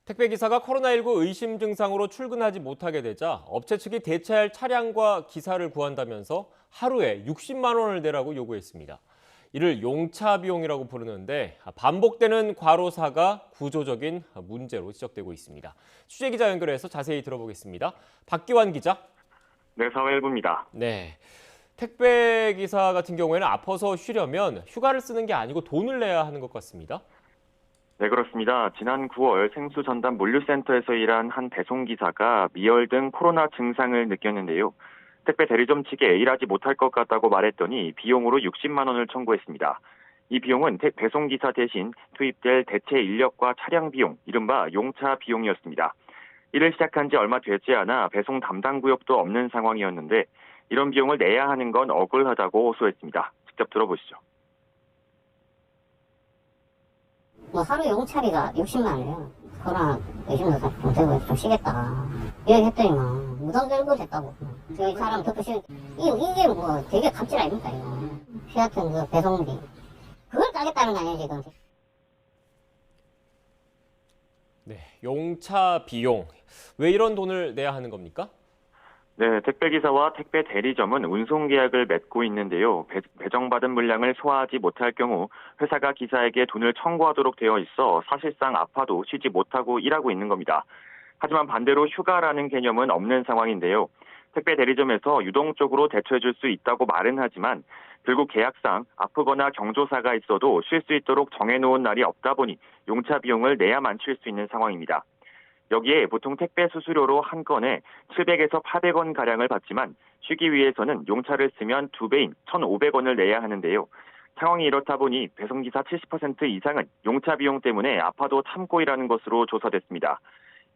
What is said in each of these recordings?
택배기사가 코로나19 의심 증상으로 출근하지 못하게 되자 업체 측이 대체할 차량과 기사를 구한다면서 하루에 60만 원을 내라고 요구했습니다. 이를 용차 비용이라고 부르는데 반복되는 과로사가 구조적인 문제로 지적되고 있습니다. 취재기자 연결해서 자세히 들어보겠습니다. 박기환 기자. 네, 사회일부입니다. 네. 택배기사 같은 경우에는 아파서 쉬려면 휴가를 쓰는 게 아니고 돈을 내야 하는 것 같습니다. 네, 그렇습니다. 지난 9월 생수 전담 물류센터에서 일한 한 배송기사가 미열 등 코로나 증상을 느꼈는데요. 택배 대리점 측에 일하지 못할 것 같다고 말했더니 비용으로 60만 원을 청구했습니다. 이 비용은 배송기사 대신 투입될 대체 인력과 차량 비용, 이른바 용차 비용이었습니다. 일을 시작한 지 얼마 되지 않아 배송 담당 구역도 없는 상황이었는데 이런 비용을 내야 하는 건 억울하다고 호소했습니다. 직접 들어보시죠. 하루 용차비가 60만 원이에요. 코로나 의심돼서 좀 되고 좀 쉬겠다. 이야기했더니만 무단 결고 됐다고. 저희 사람 덮으시는 이게 되게 갑질 아닙니까 이거. 피하튼 그 배송비 그걸 까겠다는 거 아니에요 지금. 네, 용차 비용. 왜 이런 돈을 내야 하는 겁니까? 네, 택배기사와 택배 대리점은 운송계약을 맺고 있는데요. 배정받은 물량을 소화하지 못할 경우 회사가 기사에게 돈을 청구하도록 되어 있어 사실상 아파도 쉬지 못하고 일하고 있는 겁니다. 하지만 반대로 휴가라는 개념은 없는 상황인데요. 택배 대리점에서 유동적으로 대처해 줄 수 있다고 말은 하지만 결국 계약상 아프거나 경조사가 있어도 쉴 수 있도록 정해놓은 날이 없다 보니 용차 비용을 내야만 쉴 수 있는 상황입니다. 여기에 보통 택배 수수료로 한 건에 700에서 800원 가량을 받지만 쉬기 위해서는 용차를 쓰면 2배인 1,500원을 내야 하는데요. 상황이 이렇다 보니 배송기사 70% 이상은 용차 비용 때문에 아파도 참고 일하는 것으로 조사됐습니다.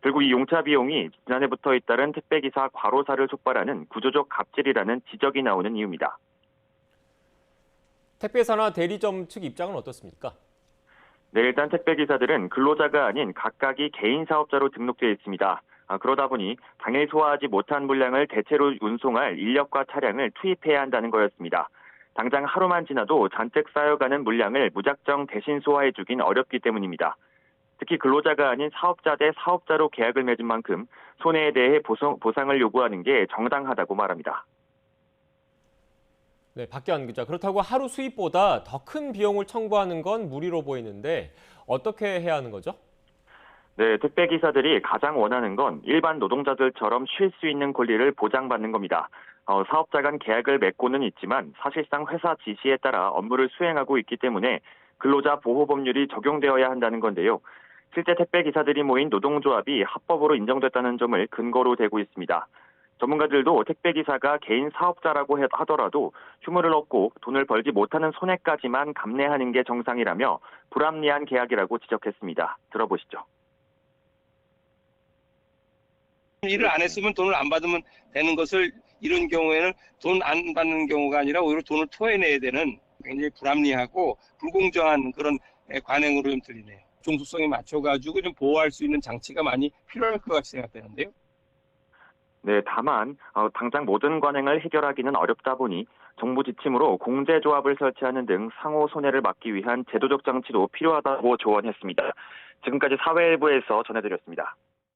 결국 이 용차 비용이 지난해부터 잇따른 택배기사 과로사를 촉발하는 구조적 갑질이라는 지적이 나오는 이유입니다. 택배사나 대리점 측 입장은 어떻습니까? 네, 일단 택배기사들은 근로자가 아닌 각각이 개인 사업자로 등록되어 있습니다. 그러다 보니 당일 소화하지 못한 물량을 대체로 운송할 인력과 차량을 투입해야 한다는 거였습니다. 당장 하루만 지나도 잔뜩 쌓여가는 물량을 무작정 대신 소화해주긴 어렵기 때문입니다. 특히 근로자가 아닌 사업자 대 사업자로 계약을 맺은 만큼 손해에 대해 보상을 요구하는 게 정당하다고 말합니다. 네, 박기환 기자. 그렇다고 하루 수입보다 더 큰 비용을 청구하는 건 무리로 보이는데 어떻게 해야 하는 거죠? 네, 택배기사들이 가장 원하는 건 일반 노동자들처럼 쉴 수 있는 권리를 보장받는 겁니다. 사업자 간 계약을 맺고는 있지만 사실상 회사 지시에 따라 업무를 수행하고 있기 때문에 근로자 보호법률이 적용되어야 한다는 건데요. 실제 택배기사들이 모인 노동조합이 합법으로 인정됐다는 점을 근거로 대고 있습니다. 전문가들도 택배기사가 개인 사업자라고 하더라도 휴무를 얻고 돈을 벌지 못하는 손해까지만 감내하는 게 정상이라며 불합리한 계약이라고 지적했습니다. 들어보시죠. 일을 안 했으면 돈을 안 받으면 되는 것을 이런 경우에는 돈 안 받는 경우가 아니라 오히려 돈을 토해내야 되는 굉장히 불합리하고 불공정한 그런 관행으로 좀 들리네요. 종속성에 맞춰가지고 좀 보호할 수 있는 장치가 많이 필요할 것 같이 생각되는데요. 네, 다만 당장 모든 관행을 해결하기는 어렵다 보니 정부 지침으로 공제조합을 설치하는 등 상호 손해를 막기 위한 제도적 장치도 필요하다고 조언했습니다. 지금까지 사회일부에서 전해드렸습니다.